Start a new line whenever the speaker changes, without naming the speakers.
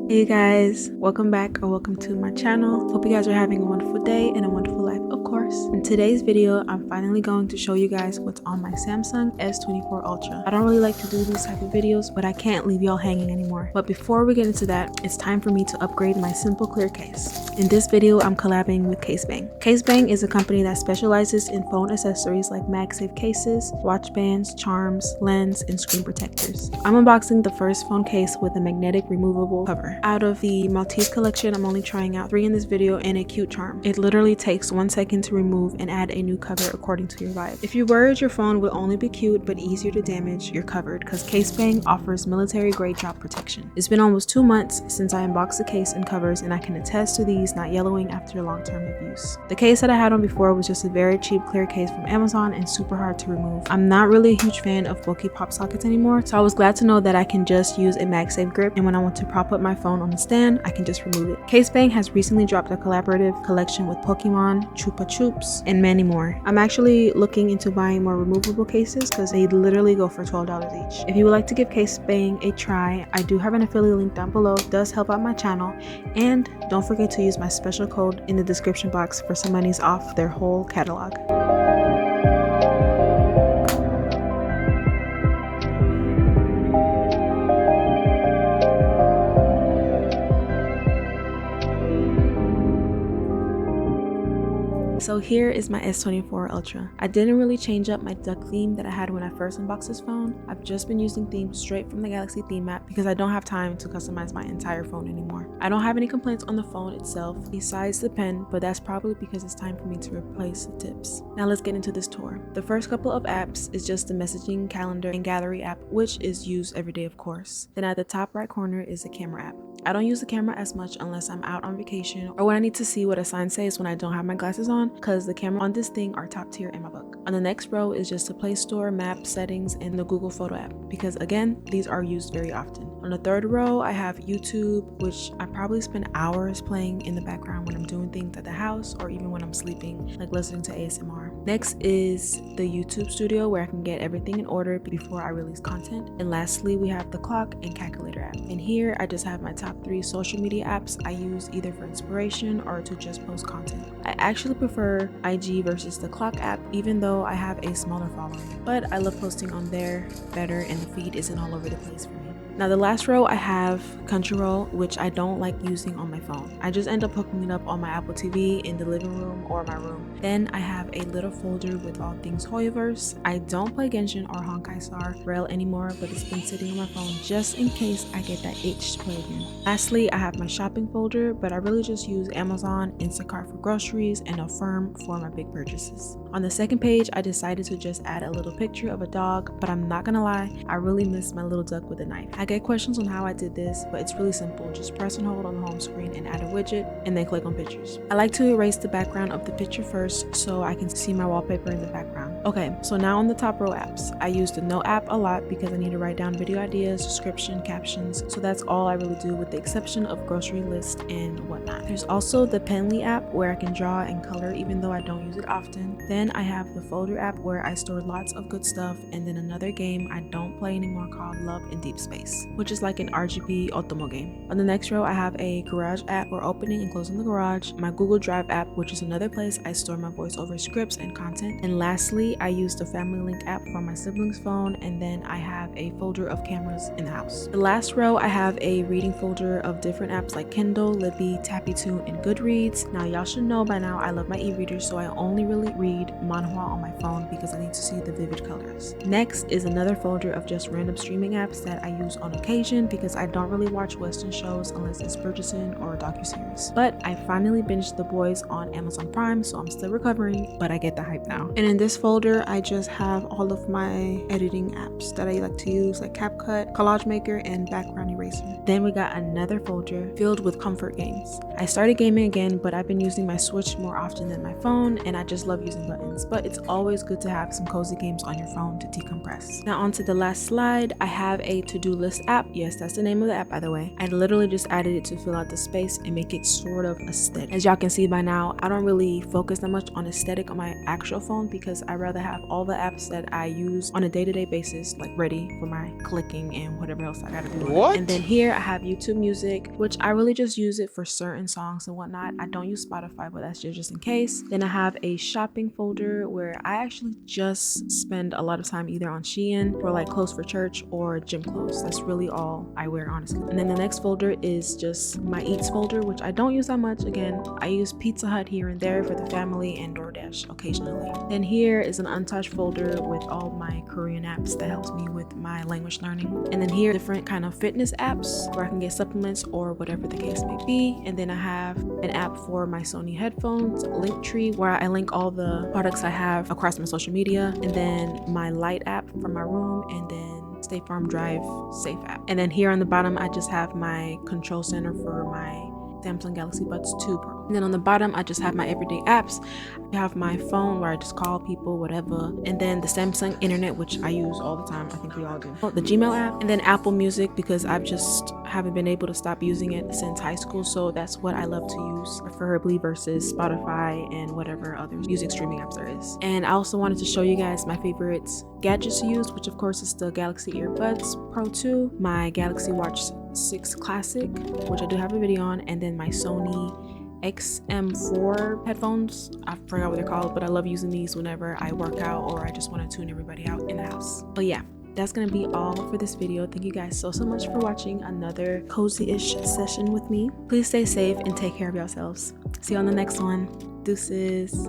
Hey guys, welcome back or welcome to my channel. Hope you guys are having a wonderful day and a wonderful life, of course. In today's video, I'm finally going to show you guys what's on my Samsung S24 Ultra. I don't really like to do these type of videos, but I can't leave y'all hanging anymore. But before we get into that, it's time for me to upgrade my simple clear case. In this video, I'm collabing with Casebang. Casebang is a company that specializes in phone accessories like MagSafe cases, watch bands, charms, lens, and screen protectors. I'm unboxing the first phone case with a magnetic removable cover. Out of the Maltese collection, I'm only trying out 3 in this video and a cute charm. It literally takes 1 second to remove and add a new cover according to your vibe. If you're worried your phone will only be cute but easier to damage, you're covered because Casebang offers military grade drop protection. It's been almost 2 months since I unboxed the case and covers, and I can attest to these not yellowing after long-term use. The case that I had on before was just a very cheap clear case from Amazon and super hard to remove. I'm not really a huge fan of bulky pop sockets anymore, so I was glad to know that I can just use a MagSafe grip, and when I want to prop up my phone on the stand, I can just remove it. Casebang has recently dropped a collaborative collection with Pokemon, Chupa Chups, and many more. I'm actually looking into buying more removable cases because they literally go for $12 each. If you would like to give Casebang a try, I do have an affiliate link down below. It does help out my channel, and don't forget to use my special code in the description box for some monies off their whole catalog. So here is my S24 Ultra. I didn't really change up my duck theme that I had when I first unboxed this phone. I've just been using themes straight from the Galaxy theme app because I don't have time to customize my entire phone anymore. I don't have any complaints on the phone itself besides the pen, but that's probably because it's time for me to replace the tips. Now let's get into this tour. The first couple of apps is just the messaging, calendar, and gallery app, which is used every day of course. Then at the top right corner is the camera app. I don't use the camera as much unless I'm out on vacation or when I need to see what a sign says when I don't have my glasses on, because the camera on this thing are top tier in my book. On the next row is just the Play Store, map, settings, and the Google Photo app, because again, these are used very often. On the third row, I have YouTube, which I probably spend hours playing in the background when I'm doing things at the house or even when I'm sleeping, like listening to ASMR. Next is the YouTube Studio, where I can get everything in order before I release content. And lastly, we have the clock and calculator app. And here I just have my top 3 social media apps I use either for inspiration or to just post content. I actually prefer IG versus the clock app, even though I have a smaller following, but I love posting on there better and the feed isn't all over the place for me. Now the last row I have Crunchyroll, which I don't like using on my phone. I just end up hooking it up on my Apple TV in the living room or my room. Then I have a little folder with all things Hoyoverse. I don't play Genshin or Honkai Star Rail anymore, but it's been sitting on my phone just in case I get that itch to play again. Lastly, I have my shopping folder, but I really just use Amazon, Instacart for groceries, and Affirm for my big purchases. On the second page, I decided to just add a little picture of a dog, but I'm not gonna lie, I really miss my little duck with a knife. I get questions on how I did this, but it's really simple. Just press and hold on the home screen and add a widget, and then click on pictures. I like to erase the background of the picture first so I can see my wallpaper in the background. Okay, so now on the top row apps, I use the Note app a lot because I need to write down video ideas, description, captions, so that's all I really do with the exception of grocery list and whatnot. There's also the Penly app where I can draw and color even though I don't use it often. Then I have the Folder app where I store lots of good stuff, and then another game I don't play anymore called Love in Deep Space, which is like an RGB Otomo game. On the next row, I have a Garage app for opening and closing the garage, my Google Drive app, which is another place I store my voiceover scripts and content, and lastly, I use the Family Link app for my siblings' phone, and then I have a folder of cameras in the house. The last row, I have a reading folder of different apps like Kindle, Libby, Tappy2, and Goodreads. Now, y'all should know by now I love my e-readers, so I only really read manhwa on my phone because I need to see the vivid colors. Next is another folder of just random streaming apps that I use on occasion because I don't really watch Western shows unless it's Bridgerton or a docuseries. But I finally binged The Boys on Amazon Prime, so I'm still recovering, but I get the hype now. And in this folder, I just have all of my editing apps that I like to use, like CapCut, Collage Maker, and Background Eraser. Then we got another folder filled with comfort games. I started gaming again, but I've been using my Switch more often than my phone, and I just love using buttons. But it's always good to have some cozy games on your phone to decompress. Now onto the last slide, I have a to-do list app. Yes, that's the name of the app, by the way. I literally just added it to fill out the space and make it sort of aesthetic. As y'all can see by now, I don't really focus that much on aesthetic on my actual phone because I rather rather have all the apps that I use on a day-to-day basis like ready for my clicking and whatever else I gotta do.
What?
And then here I have YouTube Music, which I really just use it for certain songs and whatnot. I don't use Spotify, but that's just in case. Then I have a shopping folder where I actually just spend a lot of time either on Shein for like clothes for church or gym clothes. That's really all I wear, honestly. And then the next folder is just my eats folder, which I don't use that much. Again, I use Pizza Hut here and there for the family and DoorDash occasionally. Then here is an untouched folder with all my Korean apps that helps me with my language learning. And then here different kind of fitness apps where I can get supplements or whatever the case may be. And then I have an app for my Sony headphones, Linktree, where I link all the products I have across my social media, and then my light app for my room, and then State Farm Drive Safe app. And then here on the bottom I just have my control center for my Samsung Galaxy Buds 2 Pro. And then on the bottom I just have my everyday apps. I have my phone where I just call people, whatever, and then the Samsung internet, which I use all the time. I think we all do. The Gmail app, and then Apple Music, because I've just haven't been able to stop using it since high school, so that's what I love to use preferably versus Spotify and whatever other music streaming apps there is. And I also wanted to show you guys my favorite gadgets to use, which of course is the Galaxy Earbuds Pro 2, my Galaxy Watch 6 Classic, which I do have a video on, and then my Sony XM4 headphones. I forgot what they're called, but I love using these whenever I work out or I just want to tune everybody out in the house. But yeah, that's gonna be all for this video. Thank you guys so much for watching another cozy-ish session with me. Please stay safe and take care of yourselves. See you on the next one. Deuces.